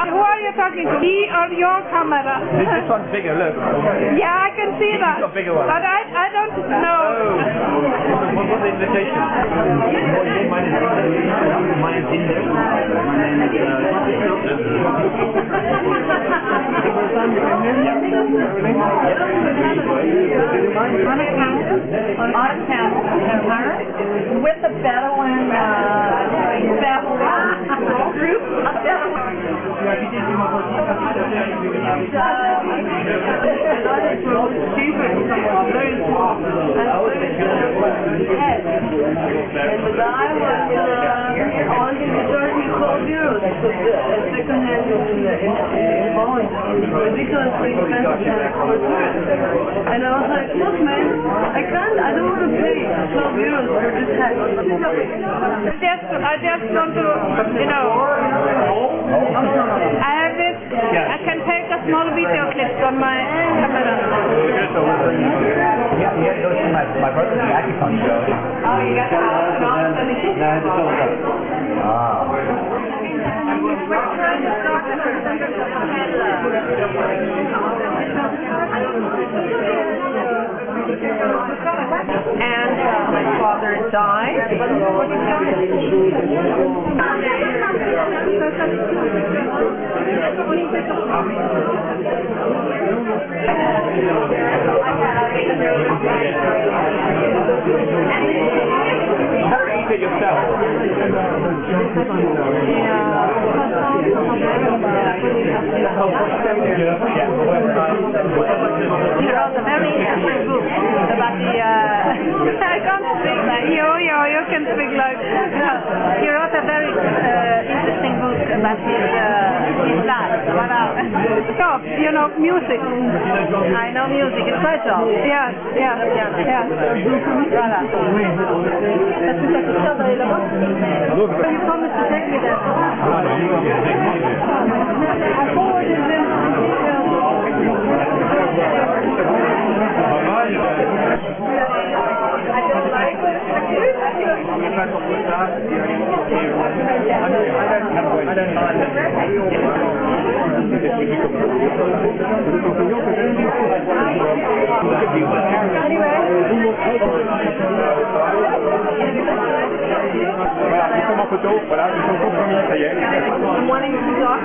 Who are you talking to? Me or your camera? This one's bigger, look. Yeah, I can see that. Got a bigger one. But I don't know. What's the invitation? Mine is in there. On account with the Bedouin group of Bedouin. And the guy was on the 12 euros. Second hand in Poland. Ridiculously expensive for tourists. And I was like, look man, I don't want to pay 12 euros for this hat. I just want to, I have it. I can take a small video clip on my camera. Yeah, it goes to my brother's acupuncture show. Oh, you got the house and all? No, I had to fill it up. Ah. We're trying to start the and my father died. Eat it yourself. He wrote a very interesting book about the I can't speak like you can speak like he wrote a very interesting book about his life. stop, music. I know music, it's my job. Yeah. Voilà. You promised to take me there. I forwarded them I don't like it. I don't en photo, voilà, ils sont compromis, ça y est. I'm wanting to talk